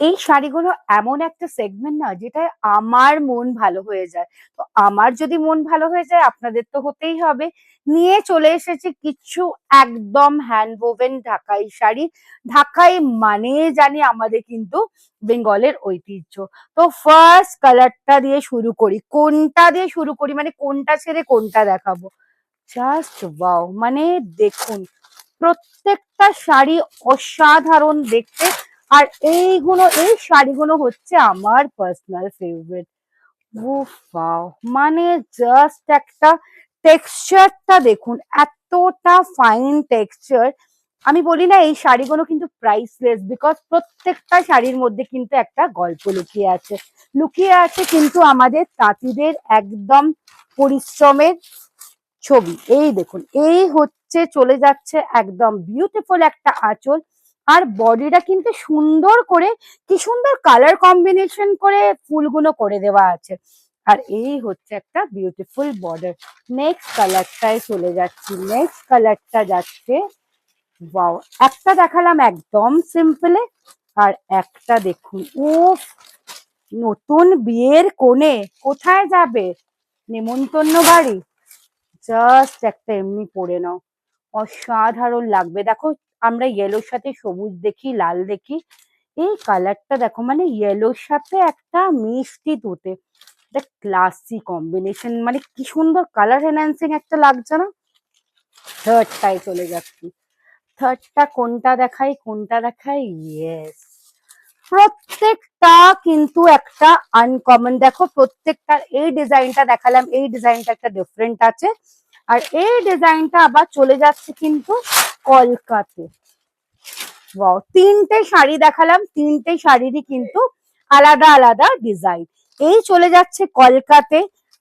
এই শাড়িগুলো এমন একটা সেগমেন্ট না যেটায় আমার মন ভালো হয়ে যায়। তো আমার যদি মন ভালো হয়ে যায় আপনাদের তো হতেই হবে। নিয়ে চলে এসেছি কিছু একদম হ্যান্ড ওভেন ঢাকাই শাড়ি। ঢাকাই মানে জানি আমাদের কিন্তু বেঙ্গলের ঐতিহ্য। তো ফার্স্ট কালারটা দিয়ে শুরু করি, কোনটা দিয়ে শুরু করি মানে কোনটা ছেড়ে কোনটা দেখাবো। জাস্ট ওয়াও, মানে দেখুন প্রত্যেকটা শাড়ি অসাধারণ দেখতে। আর এই শাড়িগুলো হচ্ছে আমার পার্সোনাল ফেভারিট। উফ ওয়াও, মানে জাস্ট একটা টেক্সচারটা দেখুন, এতটা ফাইন টেক্সচার। আমি বলি না এই শাড়িগুলো কিন্তু প্রাইসলেস, বিকজ প্রত্যেকটা শাড়ির মধ্যে কিন্তু একটা গল্প লুকিয়ে আছে। লুকিয়ে আছে কিন্তু আমাদের তাঁতিদের একদম পরিশ্রমের ছবি। এই দেখুন, এই হচ্ছে চলে যাচ্ছে একদম বিউটিফুল একটা আঁচল। আর বডিটা কিন্তু সুন্দর করে, কি সুন্দর কালার কম্বিনেশন করে ফুলগুলো করে দেওয়া আছে। আর এই হচ্ছে একটা বিউটিফুল বর্ডার। নেক্সট কালারটায় চলে যাচ্ছি, নেক্সট কালারটা যাচ্ছে, ওয়াও, একটা দেখালাম একদম সিম্পলে। আর একটা দেখুন, উফ, নতুন বিয়ের কোণে কোথায় যাবে, নেমন্তন্ন বাড়ি, জাস্ট একটা এমনি পরে নাও, অসাধারণ লাগবে। দেখো, আমরা ইয়েলোর সাথে সবুজ দেখি, লাল দেখি, এই কালারটা দেখো, মানে ইয়েলোর সাথে একটা মিষ্টি তুতে, একটা ক্লাসি কম্বিনেশন, মানে কি সুন্দর কালার এনহ্যান্সিং একটা লাগছে না। থার্ডটায় চলে যাচ্ছি, থার্ডটা কোনটা দেখাই কোনটা দেখাই, ইয়েস, প্রত্যেকটা কিন্তু একটা আনকমন। দেখো প্রত্যেকটা, এই ডিজাইনটা দেখালাম, এই ডিজাইনটা একটা ডিফারেন্ট আছে। আর এই ডিজাইনটা আবার চলে যাচ্ছে কিন্তু কলকাতে। ওয়াও, তিনটে শাড়ি দেখালাম, তিনটে শাড়িরই কিন্তু আলাদা আলাদা ডিজাইন। এই চলে যাচ্ছে কলকাতে,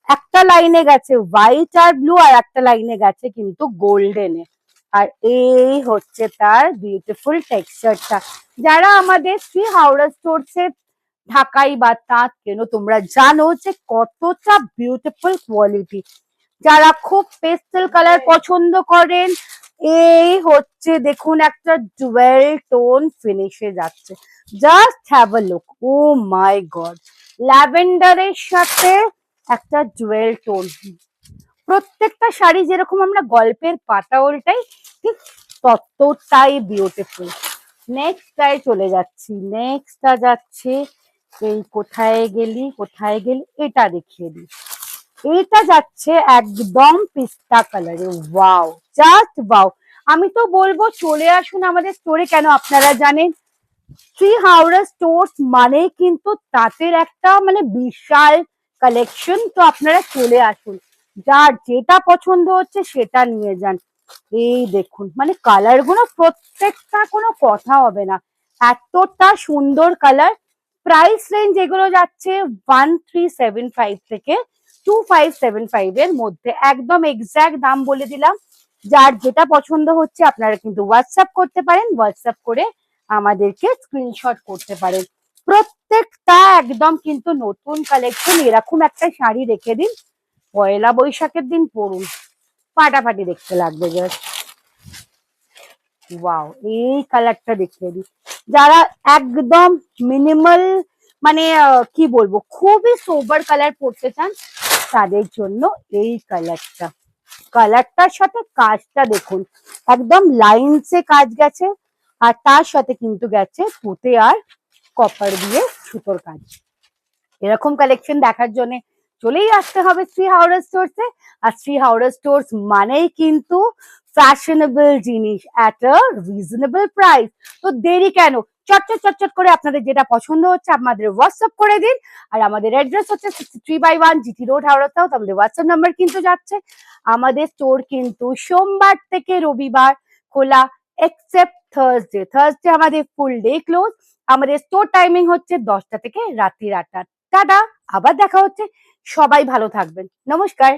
একটা লাইনে গেছে হোয়াইট আর ব্লু, আর একটা লাইনে গেছে কিন্তু গোল্ডেনে। আর এই হচ্ছে তার বিউটিফুল টেক্সচারটা। যারা আমাদের শ্রী হাওড়া স্টোরসে ঢাকাই বা তাঁত কেন, তোমরা জানো যে কতটা বিউটিফুল কোয়ালিটি। যারা খুব পেস্টেল কালার পছন্দ করেন, এই হচ্ছে দেখুন একটা ডুয়েল টোন ফিনিশে যাচ্ছে। Just have a look, oh my God, ল্যাভেন্ডারের সাথে একটা ডুয়েল টোন। প্রত্যেকটা শাড়ি যেরকম আমরা গল্পের পাতা উল্টাই, ঠিক ততটাই বিউটিফুল। নেক্সটটায় চলে যাচ্ছি, নেক্সটটা যাচ্ছে, এই কোথায় গেলি কোথায় গেলি, এটা দেখিয়ে দিই। এইটা যাচ্ছে একদম পিস্তা কালারে, ওয়াও, জাস্ট ওয়াও। আমি তো বলবো চলে আসুন আমাদের স্টোরে। কেন, আপনারা জানেন শ্রী হাওড়া স্টোর্স মানে কিন্তু তাঁতের একটা মানে বিশাল কালেকশন। তো আপনারা চলে আসুন, যার যেটা পছন্দ হচ্ছে সেটা নিয়ে যান। এই দেখুন, মানে কালার গুলো প্রত্যেকটা কোনো কথা হবে না, এতটা সুন্দর কালার। প্রাইস রেঞ্জ এগুলো যাচ্ছে 1375 থেকে 2575 এর মধ্যে। একদম এক্সাক্ট দাম বলে দিলাম। যার যেটা পছন্দ হচ্ছে আপনারা কিন্তু হোয়াটসঅ্যাপ করতে পারেন, হোয়াটসঅ্যাপ করে আমাদেরকে স্ক্রিনশট করতে পারেন। প্রত্যেকটা একদম কিন্তু নতুন কালেকশন। এরকম একটা শাড়ি রেখে দিন, পয়লা বৈশাখের দিন পরুন, ফাটাফাটি দেখতে লাগবে জাস্ট। ওয়াও, এই কালারটা দেখিয়ে দিই। যারা একদম মিনিমাল, মানে কি বলবো, খুবই সোবার কালার পড়তে চান, তাদের জন্য এই কালারটা। কালারটার সাথে কাজটা দেখুন, একদম লাইনসে কাজ গেছে। আর তার সাথে কিন্তু গেছে পুঁতে আর কপার দিয়ে সুতোর কাজ। এরকম কালেকশন দেখার জন্য চলেই আসতে হবে শ্রী হাওড়া স্টোরসে। আর শ্রী হাওড়া স্টোর্স মানেই কিন্তু ফ্যাশনেবল জিনিস অ্যাট আ রিজনেবল প্রাইস। তো দেরি কেন, চটচট চটচট করে আপনাদের যেটা পছন্দ হচ্ছে আমাদের হোয়াটসঅ্যাপ করে দিন। আর আমাদের অ্যাড্রেস হচ্ছে 63/1 জিটি রোড, হাওড়া সাউথ। আমাদের হোয়াটসঅ্যাপ নাম্বার কিন্তু যাচ্ছে। আমাদের স্টোর কিন্তু সোমবার থেকে রবিবার খোলা, এক্সেপ্ট থার্সডে। থার্সডে আমাদের ফুল ডে ক্লোজ। আমাদের স্টোর টাইমিং হচ্ছে 10টা থেকে রাত্রি 8টা। টাটা, আবার দেখা হচ্ছে। সবাই ভালো থাকবেন, নমস্কার।